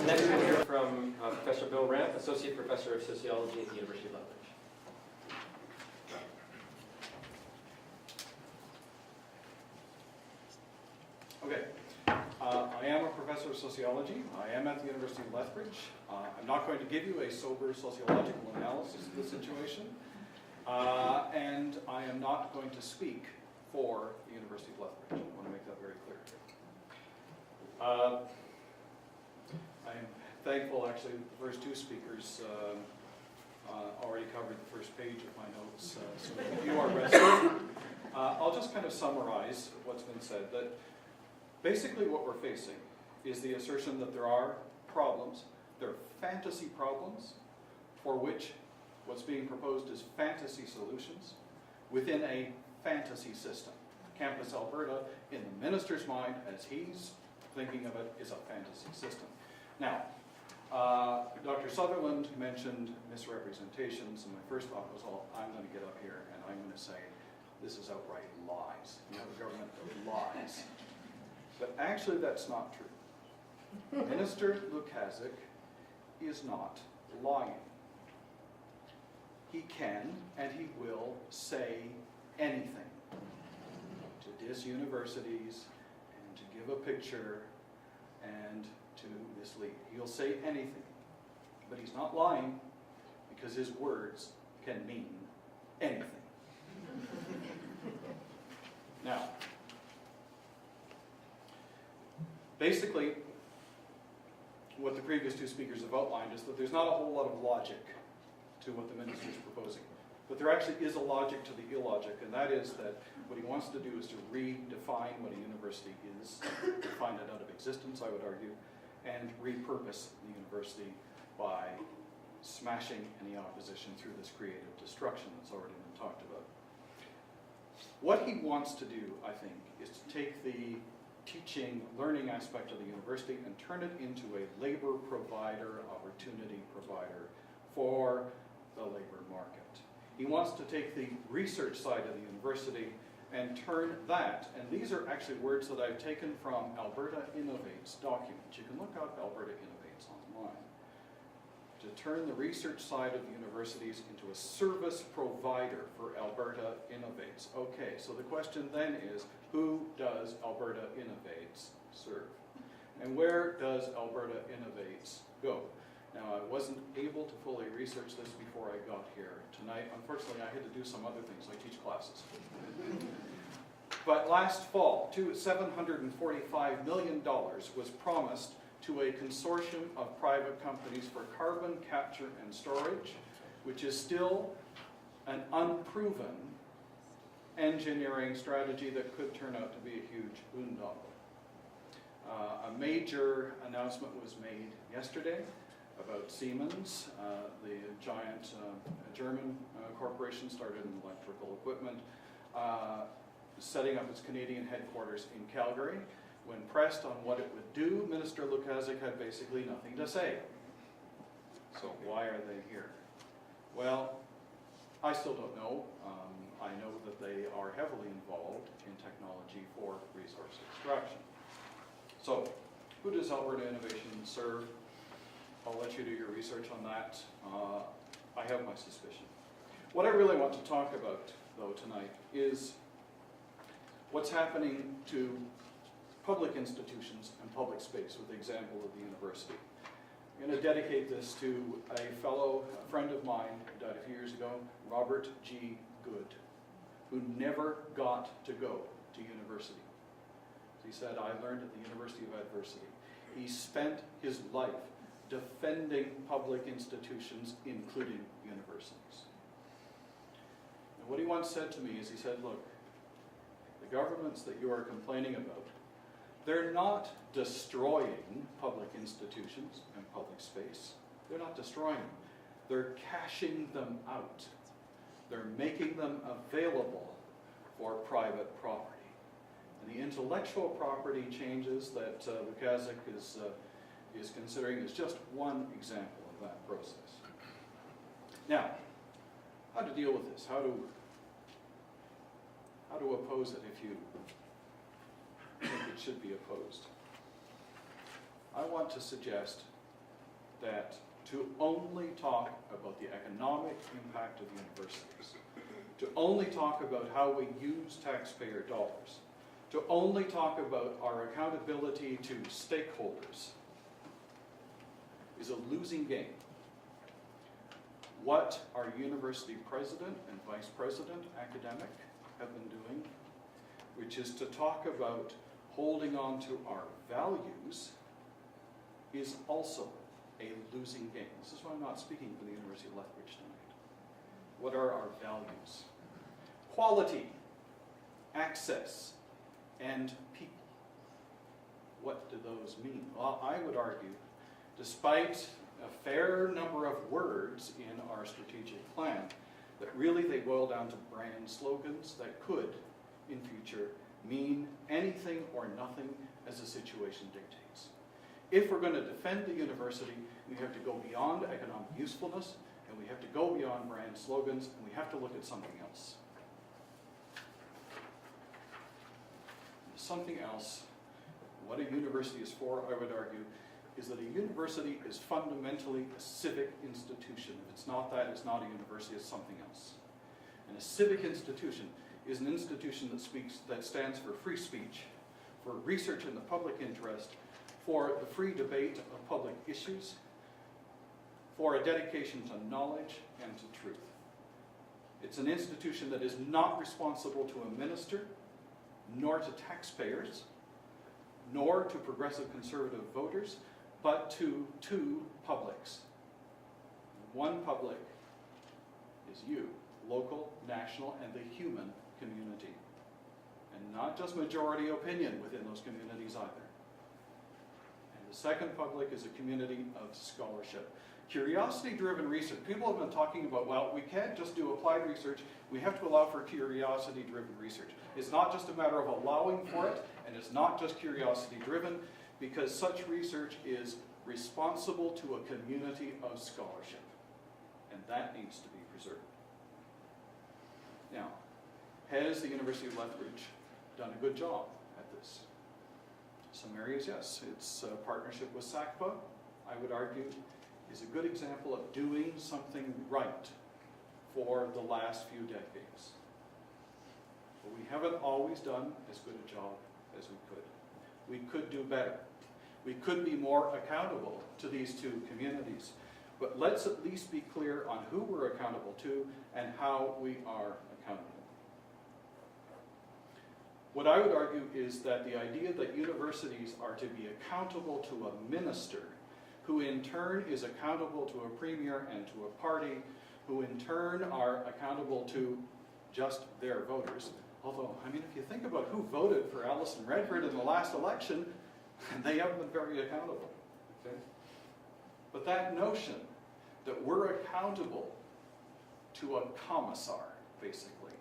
Next we'll hear from Professor Bill Ramp, Associate Professor of Sociology at the University of Lethbridge. Okay, I am a professor of sociology. I am at the University of Lethbridge. I'm not going to give you a sober sociological analysis of the situation, and I am not going to speak for the University of Lethbridge. I want to make that very clear. I'm thankful, actually, the first two speakers already covered the first page of my notes, so if you are resting, I'll just kind of summarize what's been said. That basically what we're facing is the assertion that there are problems, there are fantasy problems, for which what's being proposed is fantasy solutions within a fantasy system. Campus Alberta, in the minister's mind, as he's thinking of it, is a fantasy system. Now, Dr. Sutherland mentioned misrepresentations, and my first thought was, oh, I'm going to get up here and I'm going to say, this is outright lies. You have a government that lies. But actually, that's not true. Minister Lukaszuk is not lying. He can and he will say anything to diss universities and to give a picture and to mislead. He'll say anything, but he's not lying because his words can mean anything. Now, basically, what the previous two speakers have outlined is that there's not a whole lot of logic to what the minister is proposing. But there actually is a logic to the illogic, and that is that what he wants to do is to redefine what a university is, define it out of existence, I would argue, and repurpose the university by smashing any opposition through this creative destruction that's already been talked about. What he wants to do, I think, is to take the teaching, learning aspect of the university and turn it into a labor provider, opportunity provider for the labor market. He wants to take the research side of the university and turn that, and these are actually words that I've taken from Alberta Innovates document. You can look up Alberta Innovates online. To turn the research side of the universities into a service provider for Alberta Innovates. Okay, so the question then is, who does Alberta Innovates serve? And where does Alberta Innovates go? Now, I wasn't able to fully research this before I got here tonight. Unfortunately, I had to do some other things, like teach classes. But last fall, $745 million was promised to a consortium of private companies for carbon capture and storage, which is still an unproven engineering strategy that could turn out to be a huge boondoggle. A major announcement was made yesterday about Siemens, the giant German corporation, started in electrical equipment, setting up its Canadian headquarters in Calgary. When pressed on what it would do, Minister Lukaszuk had basically nothing to say. So why are they here? Well, I still don't know. I know that they are heavily involved in technology for resource extraction. So, who does Alberta Innovation serve? I'll let you do your research on that. I have my suspicion. What I really want to talk about, though, tonight is what's happening to public institutions and public space with the example of the university. I'm going to dedicate this to a friend of mine who died a few years ago, Robert G. Good, who never got to go to university. He said, I learned at the University of Adversity. He spent his life defending public institutions, including universities. And what he once said to me is, he said, look, the governments that you are complaining about, they're not destroying public institutions and public space. They're not destroying them. They're cashing them out. They're making them available for private property. And the intellectual property changes that Lukaszuk is considering is just one example of that process. Now, how to deal with this? How how to oppose it if you think it should be opposed. I want to suggest that to only talk about the economic impact of universities, to only talk about how we use taxpayer dollars, to only talk about our accountability to stakeholders is a losing game. What our university president and vice president academic have been doing, which is to talk about holding on to our values, is also a losing game. This is why I'm not speaking for the University of Lethbridge tonight. What are our values? Quality, access, and people. What do those mean? Well, I would argue, despite a fair number of words in our strategic plan, that really they boil down to brand slogans that could, in future, mean anything or nothing as the situation dictates. If we're going to defend the university, we have to go beyond economic usefulness, and we have to go beyond brand slogans, and we have to look at something else. Something else, what a university is for, I would argue, is that a university is fundamentally a civic institution. If it's not that, it's not a university, it's something else. And a civic institution is an institution that stands for free speech, for research in the public interest, for the free debate of public issues, for a dedication to knowledge and to truth. It's an institution that is not responsible to a minister, nor to taxpayers, nor to progressive conservative voters, but to two publics. One public is you, local, national, and the human community. And not just majority opinion within those communities either. And the second public is a community of scholarship. Curiosity-driven research. People have been talking about, well, we can't just do applied research, we have to allow for curiosity-driven research. It's not just a matter of allowing for it, and it's not just curiosity-driven, because such research is responsible to a community of scholarship. And that needs to be preserved. Now, has the University of Lethbridge done a good job at this? Some areas, yes. Its partnership with SACPA, I would argue, is a good example of doing something right for the last few decades. But we haven't always done as good a job as we could. We could do better. We could be more accountable to these two communities. But let's at least be clear on who we're accountable to and how we are accountable. What I would argue is that the idea that universities are to be accountable to a minister, who in turn is accountable to a premier and to a party, who in turn are accountable to just their voters. Although, I mean, if you think about who voted for Alison Redford in the last election, they haven't been very accountable. Okay? But that notion that we're accountable to a commissar, basically,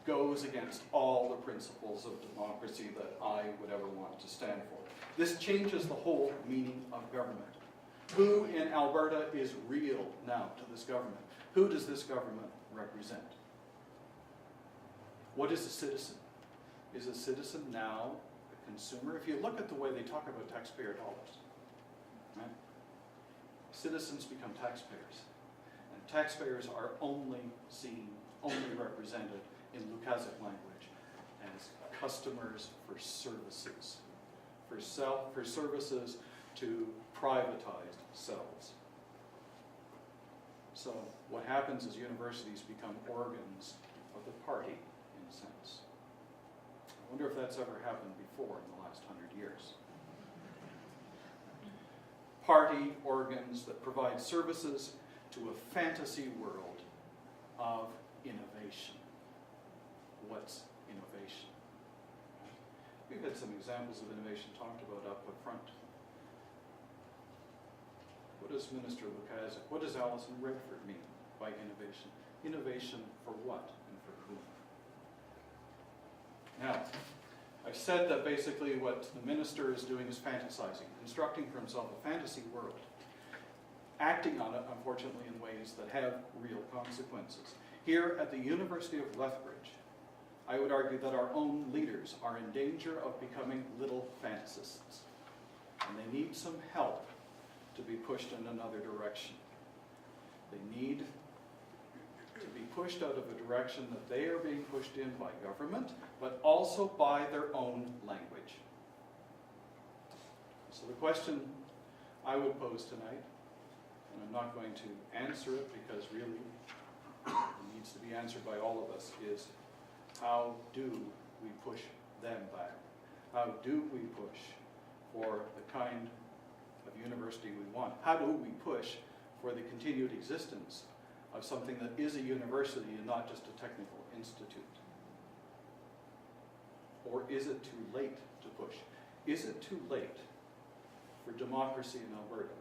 goes against all the principles of democracy that I would ever want to stand for. This changes the whole meaning of government. Who in Alberta is real now to this government? Who does this government represent? What is a citizen? Is a citizen now a consumer? If you look at the way they talk about taxpayer dollars, right? Citizens become taxpayers. And taxpayers are only seen, only represented in Lukazic language as customers for services. For services to privatized selves. So what happens is universities become organs of the party, in a sense. I wonder if that's ever happened before in the last 100 years. Party organs that provide services to a fantasy world of innovation. What's innovation? We've had some examples of innovation talked about up front. What does Minister Lukazic, what does Alison Redford mean by innovation? Innovation for what and for whom? Now, I've said that basically what the minister is doing is fantasizing, constructing for himself a fantasy world, acting on it, unfortunately, in ways that have real consequences. Here at the University of Lethbridge, I would argue that our own leaders are in danger of becoming little fantasists. And they need some help to be pushed in another direction. They need to be pushed out of a direction that they are being pushed in by government, but also by their own language. So the question I would pose tonight, and I'm not going to answer it because really it needs to be answered by all of us, is how do we push them back? How do we push for the kind of university we want? How do we push for the continued existence of something that is a university and not just a technical institute? Or is it too late to push? Is it too late for democracy in Alberta?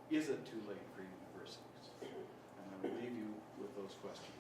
Is it too late for universities? And I will leave you with those questions.